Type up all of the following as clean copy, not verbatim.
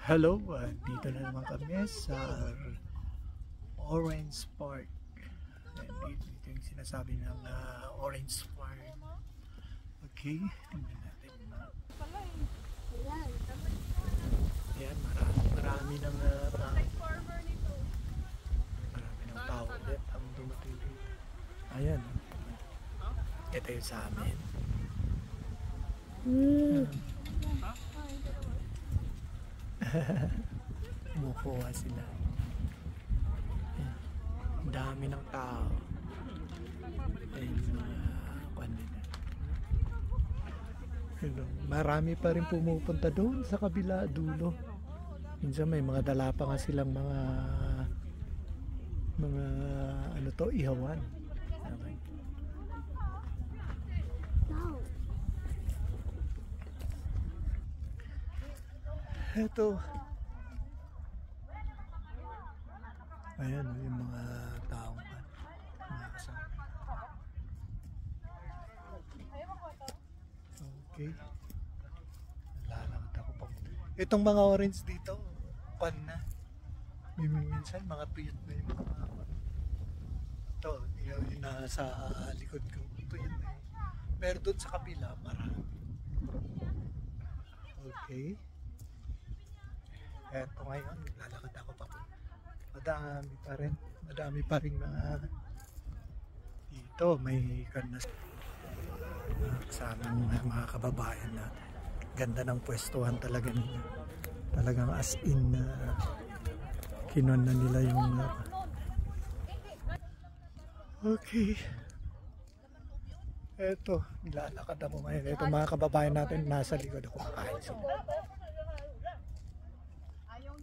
Hello, dito na naman kami sa Orange Park. Dito yung sinasabi ng Orange Park. Okay, tingnan natin. Ayan, marami ng tao. Marami ng tao ulit ang dumating dito. Ayan, ito yung sa amin. Kumukuha sila. Ang dami ng tao. Ayun, marami pa rin pumupunta doon sa kabila dulo. Minsan may mga dala pa nga silang mga ano to, ihawan. Okay. Ito. Ayan, yung mga taong mga kasama. Okay. Lalakad ako pa. Itong mga orange dito, pan na. Minsan, mga tuyot na yung mga ito, yung nasa likod ko. Tuyot na yun. Pero doon sa kapila, marami. Okay. Eto ngayon, lalakad ako pa po. Madami pa rin mga dito, may kanas kasama mga kababayan na ganda ng pwestuhan talaga nila. Talagang as in kinon na nila yung okay. Eto, lalakad ako ngayon. Eto mga kababayan natin, nasa likod ako, makain sila.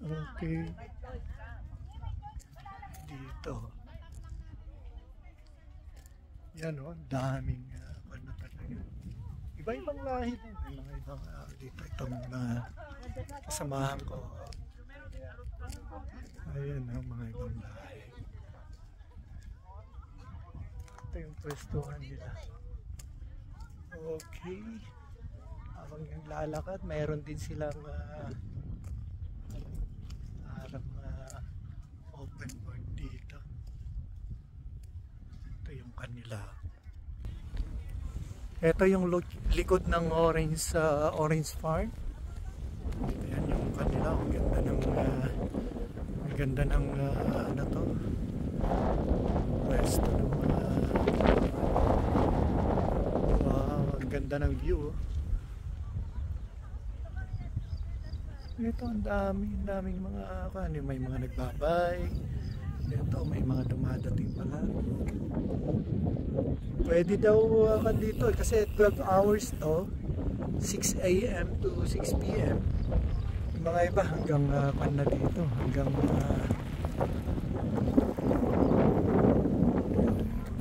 Okay. Dito. Yan o, daming ano talaga. Iba-ibang lahi din. May mga ibang dito. Itong kasamahan ko. Ayan o, mga ibang lahi. Ito yung pwestuhan nila. Okay. Habang yung lalakad, mayroon din silang open board dito. Ito yung kanila. Ito yung likod ng Orange Farm. Ayan yung kanila. Ang ganda ng ano to, pwesto ng wow, ang ganda ng view. Ito ang daming mga may mga nagbabay. Ito may mga dumadating pala. Pwede daw dito kasi 12 hours to, 6 AM to 6 PM. Yung mga iba hanggang na dito, hanggang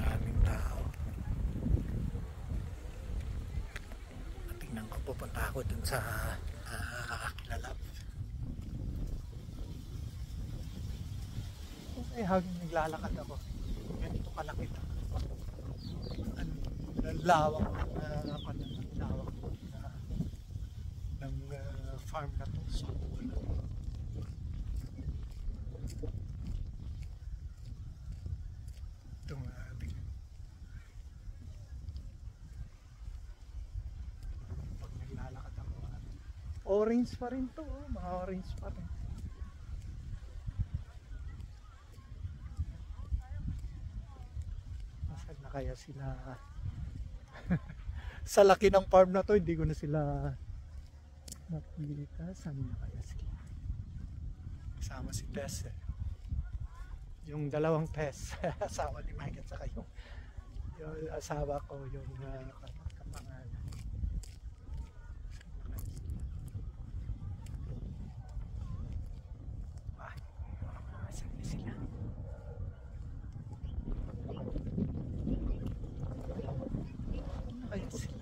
daming tao. Tingnan ko, pupunta ako dun sa Kilalab. Eh, hanggang naglalakad ako, ganito kalaki ito. Ang lawak ng farm na to. So, itong pag naglalakad ako, orange pa rin to, mga orange pa rin. Nasaan na kaya sila? Sa laki ng farm na to, hindi ko na sila nakikita. Saan na kaya sila? Kasama si Tess eh. Yung dalawang Tess. Asawa ni Mike at saka yung asawa ko, yung kapangalan. Saan na sila? Kaya sila.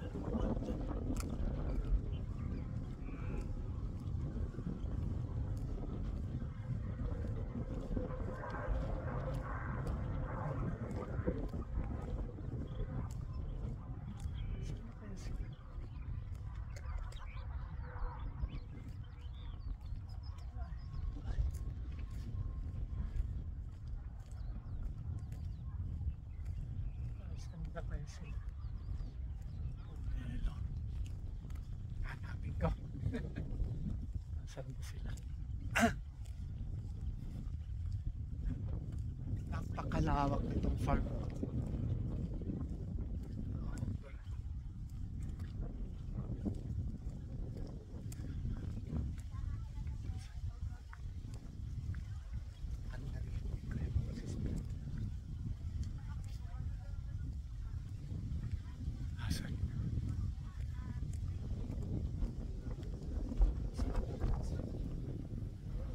na kaya sila? Pomelo. Hanapin ko. Saan ba sila? Napakalawak nitong farm.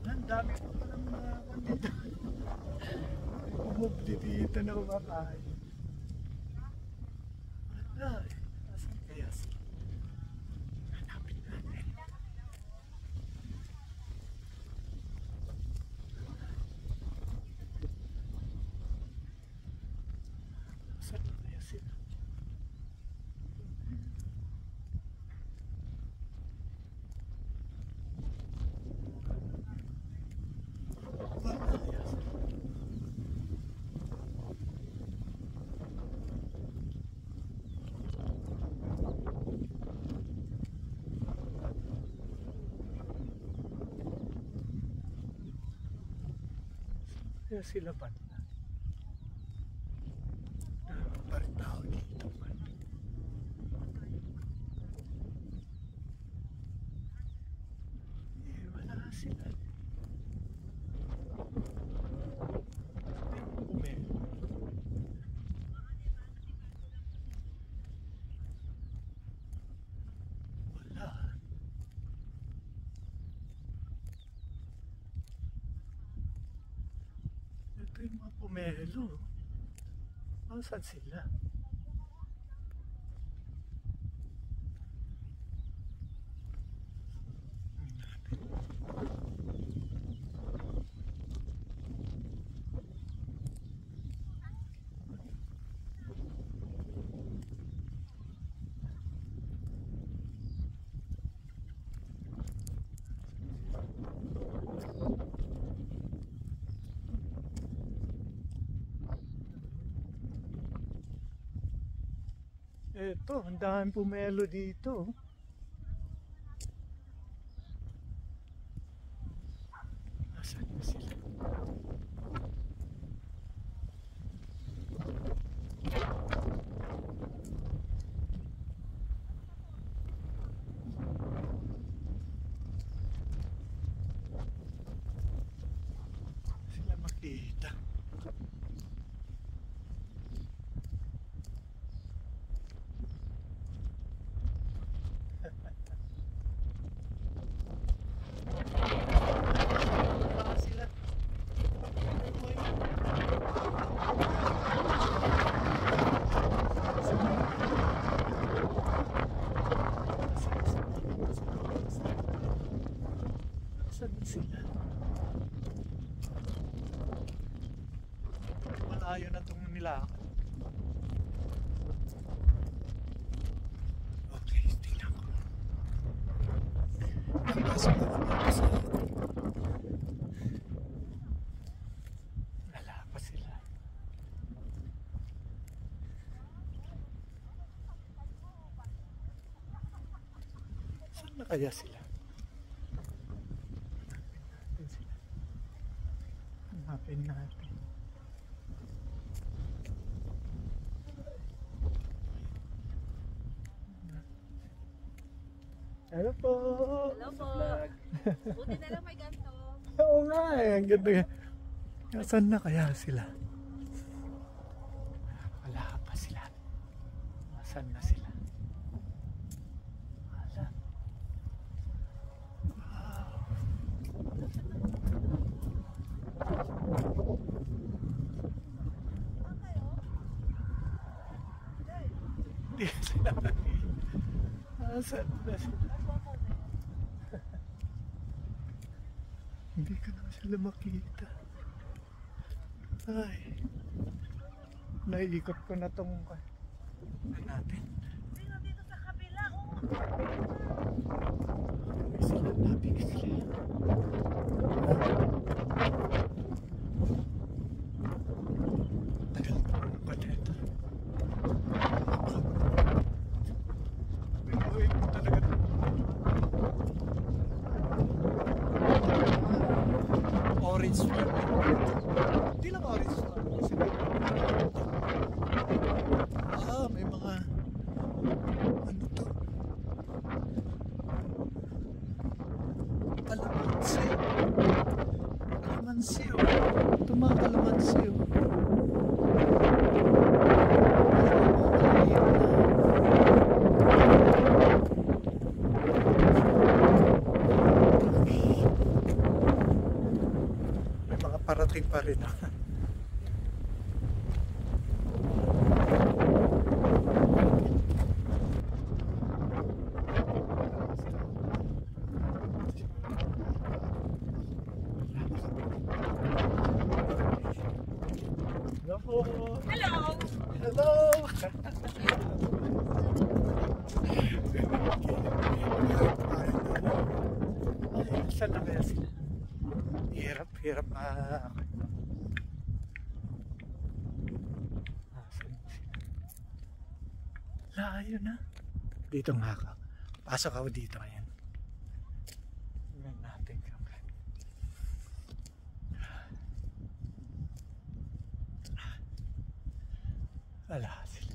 Ang dami ko palang mga kandida. Umubdi dito na kumakain. Wala eh. Asan kaya sila? Hanapin natin. Asan kaya sila? Kaya sila ba? Parang tao dito man. Eh, wala sila. Wala. Ito yung mga pomelo. Saan sila? Eto, ang daming pomelo dito. Nasaan na sila? Sila makita. Saan sila? Malayo na itong nilakad. Okay, tingnan ko. Napasok na naman sa atin. Wala pa sila. Saan na kaya sila? Hanapin natin. Hello po! Hello po! Buti na lang may ganito. Oo nga eh, ang ganda. Saan na kaya sila? Wala pa sila. Saan na sila? Wala. Hindi sila nakikita. Saan na sila? Hindi ko na sila makita. Ay. Naiikot ko na itong natin. Dito sa kabila, oh. May sila, lapig sila. Tagal po ang kaneta. orange farm. Hindi lang orange farm. Kasi may mga ano to? Kalamansi. Kalamansi oh. Ito mga kalamansi oh. May mga parating pa rin ah. Hello! Hello! Ay, saan na kaya sila? Hirap na. Saan na sila? Layo na. Dito nga ka. Pasok ako dito ngayon. Tingnan natin kung wala sila.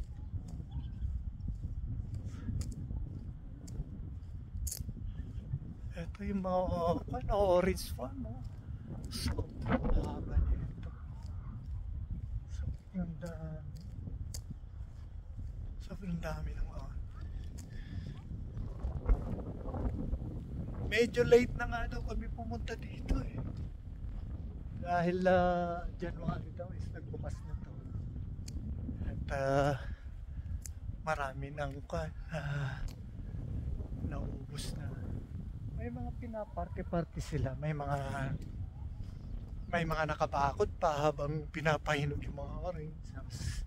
Ito yung mga orange farm oh. Sobrang haba nito. Sobrang dami ng mga. Medyo late na nga daw kami pumunta dito eh. Dahil January daw is nagbukas na to. At marami nang naubos na. May mga pinaparte-parte sila. May mga nakabakod pa habang pinapahinog yung mga orange. Tapos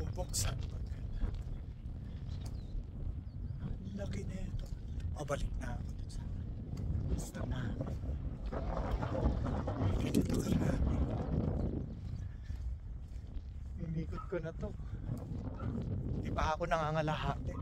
bubuksan. Laki na ito. Pabalik na ako dun sa basta na. Dito karami. Inikot ko na to. Di pa ako nangangalahati.